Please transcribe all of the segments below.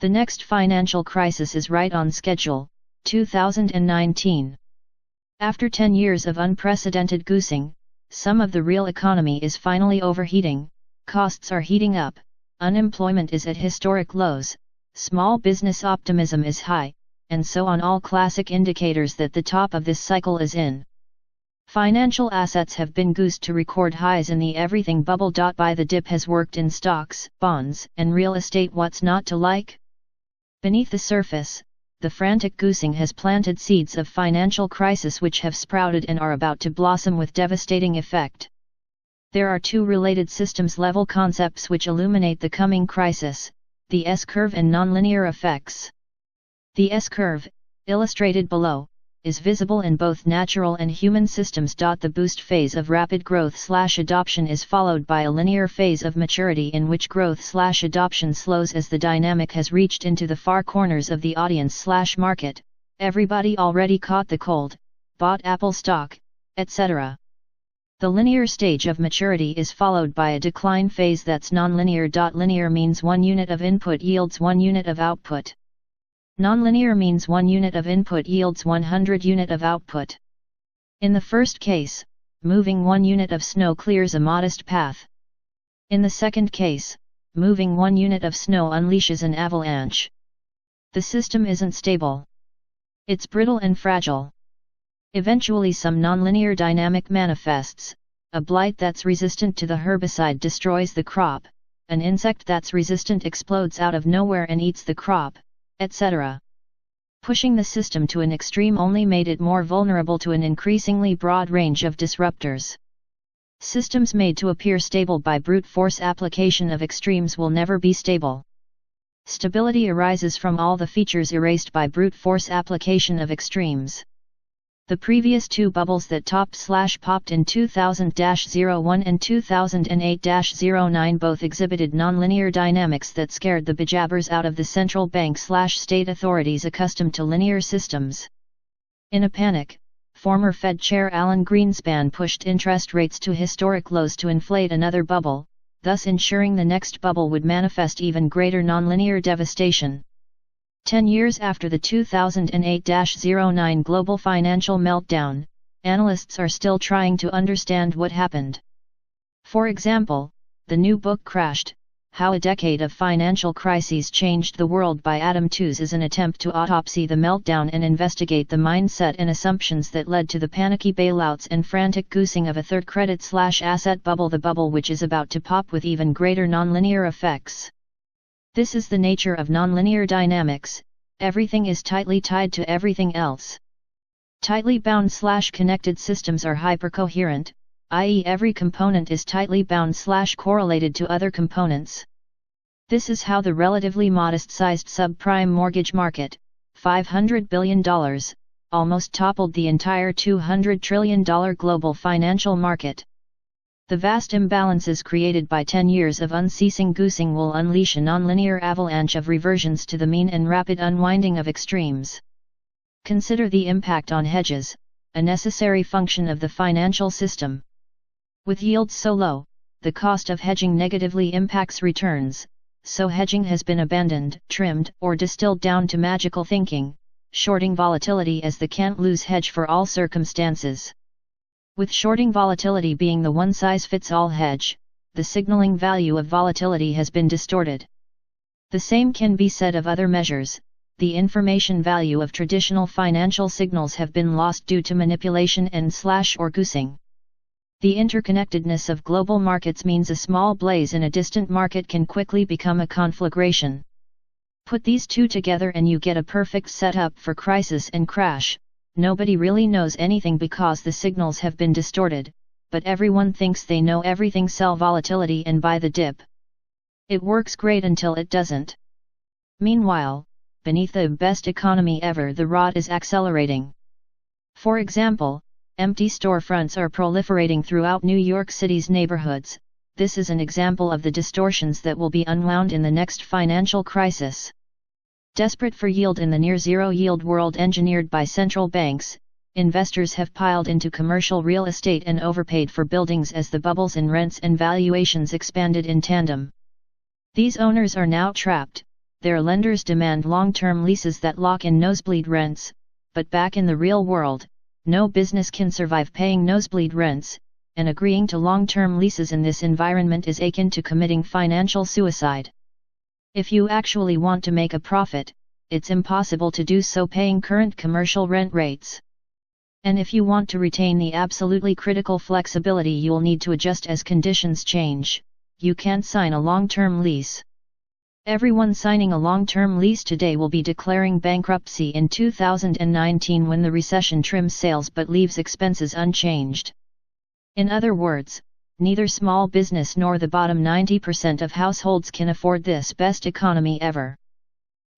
The next financial crisis is right on schedule, 2019. After 10 years of unprecedented goosing, some of the real economy is finally overheating, costs are heating up, unemployment is at historic lows, small business optimism is high, and so on, all classic indicators that the top of this cycle is in. Financial assets have been goosed to record highs in the everything bubble. Buy the dip has worked in stocks, bonds, and real estate. What's not to like? Beneath the surface, the frantic goosing has planted seeds of financial crisis which have sprouted and are about to blossom with devastating effect. There are two related systems-level concepts which illuminate the coming crisis: the S-curve and nonlinear effects. The S-curve, illustrated below, is visible in both natural and human systems. The boost phase of rapid growth/adoption is followed by a linear phase of maturity in which growth/adoption slows as the dynamic has reached into the far corners of the audience/market. Everybody already caught the cold, bought Apple stock, etc. The linear stage of maturity is followed by a decline phase that's nonlinear. Linear means 1 unit of input yields 1 unit of output. Nonlinear means 1 unit of input yields 100 unit of output. In the first case, moving 1 unit of snow clears a modest path. In the second case, moving 1 unit of snow unleashes an avalanche. The system isn't stable. It's brittle and fragile. Eventually some nonlinear dynamic manifests: a blight that's resistant to the herbicide destroys the crop, an insect that's resistant explodes out of nowhere and eats the crop, etc. Pushing the system to an extreme only made it more vulnerable to an increasingly broad range of disruptors. Systems made to appear stable by brute force application of extremes will never be stable. Stability arises from all the features erased by brute force application of extremes. The previous two bubbles that topped/popped in 2000-01 and 2008-09 both exhibited nonlinear dynamics that scared the bejabbers out of the central bank/state authorities accustomed to linear systems. In a panic, former Fed Chair Alan Greenspan pushed interest rates to historic lows to inflate another bubble, thus ensuring the next bubble would manifest even greater nonlinear devastation. 10 years after the 2008-09 global financial meltdown, analysts are still trying to understand what happened. For example, the new book Crashed: How a Decade of Financial Crises Changed the World by Adam Tooze is an attempt to autopsy the meltdown and investigate the mindset and assumptions that led to the panicky bailouts and frantic goosing of a third credit/asset bubble, the bubble which is about to pop with even greater nonlinear effects. This is the nature of nonlinear dynamics: everything is tightly tied to everything else. Tightly bound/connected systems are hypercoherent, i.e. every component is tightly bound/correlated to other components. This is how the relatively modest-sized subprime mortgage market, $500 billion, almost toppled the entire $200 trillion global financial market. The vast imbalances created by 10 years of unceasing goosing will unleash a nonlinear avalanche of reversions to the mean and rapid unwinding of extremes. Consider the impact on hedges, a necessary function of the financial system. With yields so low, the cost of hedging negatively impacts returns, so hedging has been abandoned, trimmed, or distilled down to magical thinking, shorting volatility as the can't-lose hedge for all circumstances. With shorting volatility being the one-size-fits-all hedge, the signaling value of volatility has been distorted. The same can be said of other measures. The information value of traditional financial signals have been lost due to manipulation and/or goosing. The interconnectedness of global markets means a small blaze in a distant market can quickly become a conflagration. Put these two together and you get a perfect setup for crisis and crash. Nobody really knows anything because the signals have been distorted, but everyone thinks they know everything. Sell volatility and buy the dip. It works great until it doesn't. Meanwhile, beneath the best economy ever, the rot is accelerating. For example, empty storefronts are proliferating throughout New York City's neighborhoods. This is an example of the distortions that will be unwound in the next financial crisis. Desperate for yield in the near-zero yield world engineered by central banks, investors have piled into commercial real estate and overpaid for buildings as the bubbles in rents and valuations expanded in tandem. These owners are now trapped, their lenders demand long-term leases that lock in nosebleed rents, but back in the real world, no business can survive paying nosebleed rents, and agreeing to long-term leases in this environment is akin to committing financial suicide. If you actually want to make a profit, it's impossible to do so paying current commercial rent rates. And if you want to retain the absolutely critical flexibility, you'll need to adjust as conditions change. You can't sign a long-term lease. Everyone signing a long-term lease today will be declaring bankruptcy in 2019 when the recession trims sales but leaves expenses unchanged. In other words, neither small business nor the bottom 90% of households can afford this best economy ever.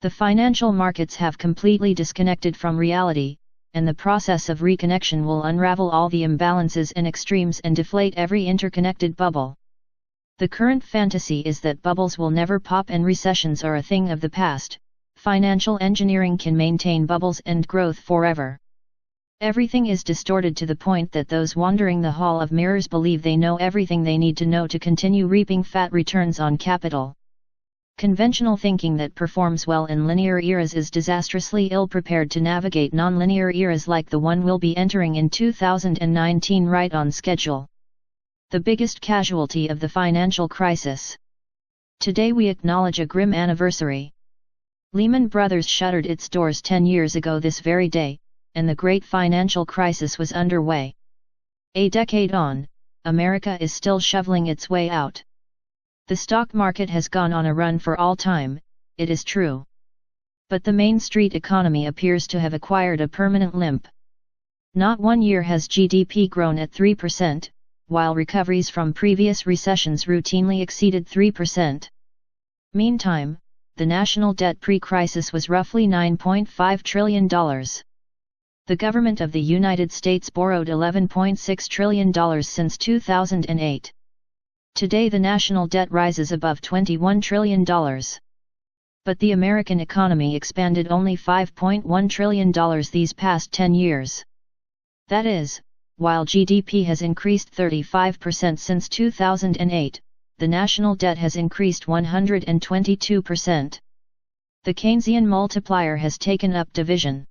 The financial markets have completely disconnected from reality, and the process of reconnection will unravel all the imbalances and extremes and deflate every interconnected bubble. The current fantasy is that bubbles will never pop and recessions are a thing of the past. Financial engineering can maintain bubbles and growth forever. Everything is distorted to the point that those wandering the hall of mirrors believe they know everything they need to know to continue reaping fat returns on capital. Conventional thinking that performs well in linear eras is disastrously ill-prepared to navigate non-linear eras like the one we'll be entering in 2019 right on schedule. The biggest casualty of the financial crisis. Today we acknowledge a grim anniversary. Lehman Brothers shuttered its doors 10 years ago this very day, and the great financial crisis was underway. A decade on, America is still shoveling its way out. The stock market has gone on a run for all time, it is true. But the Main Street economy appears to have acquired a permanent limp. Not one year has GDP grown at 3%, while recoveries from previous recessions routinely exceeded 3%. Meantime, the national debt pre-crisis was roughly $9.5 trillion. The government of the United States borrowed $11.6 trillion since 2008. Today the national debt rises above $21 trillion. But the American economy expanded only $5.1 trillion these past 10 years. That is, while GDP has increased 35% since 2008, the national debt has increased 122%. The Keynesian multiplier has taken up division.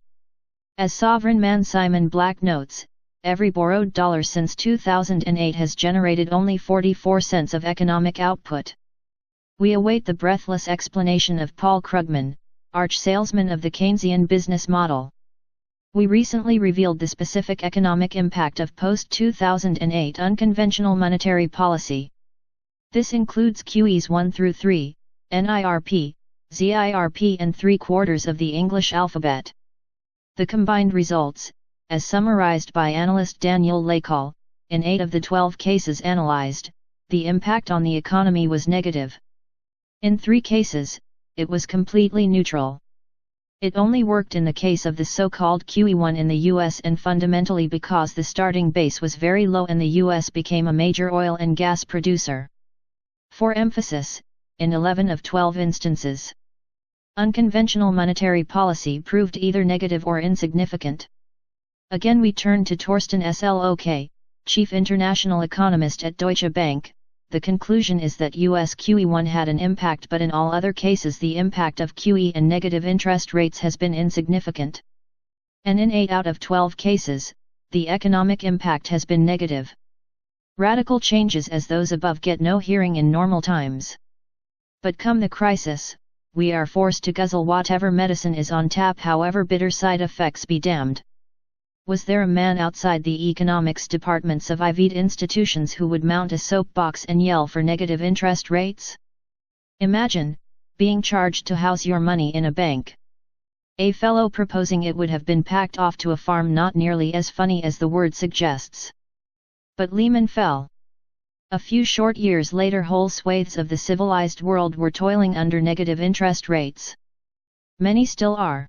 As sovereign man Simon Black notes, every borrowed dollar since 2008 has generated only 44 cents of economic output. We await the breathless explanation of Paul Krugman, arch salesman of the Keynesian business model. We recently revealed the specific economic impact of post-2008 unconventional monetary policy. This includes QEs 1 through 3, NIRP, ZIRP and 3/4 of the English alphabet. The combined results, as summarized by analyst Daniel Lakal, in 8 of the 12 cases analyzed, the impact on the economy was negative. In 3 cases, it was completely neutral. It only worked in the case of the so-called QE1 in the US and fundamentally because the starting base was very low and the US became a major oil and gas producer. For emphasis, in 11 of 12 instances, unconventional monetary policy proved either negative or insignificant. Again we turn to Torsten Slok, chief international economist at Deutsche Bank. The conclusion is that US QE1 had an impact, but in all other cases the impact of QE and negative interest rates has been insignificant. And in 8 out of 12 cases, the economic impact has been negative. Radical changes as those above get no hearing in normal times. But come the crisis, we are forced to guzzle whatever medicine is on tap, however bitter side effects be damned. Was there a man outside the economics departments of Ivied institutions who would mount a soapbox and yell for negative interest rates? Imagine being charged to house your money in a bank. A fellow proposing it would have been packed off to a farm. Not nearly as funny as the word suggests. But Lehman fell. A few short years later whole swathes of the civilized world were toiling under negative interest rates. Many still are.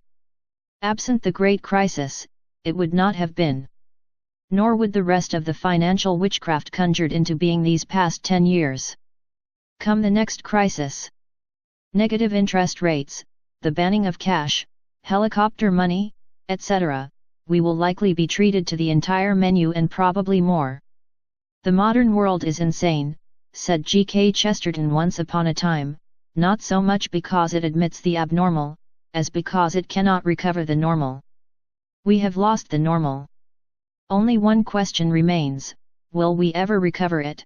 Absent the Great Crisis, it would not have been. Nor would the rest of the financial witchcraft conjured into being these past 10 years. Come the next crisis. Negative interest rates, the banning of cash, helicopter money, etc., we will likely be treated to the entire menu and probably more. The modern world is insane, said G. K. Chesterton once upon a time. not so much because it admits the abnormal, as because it cannot recover the normal. We have lost the normal. Only one question remains: will we ever recover it?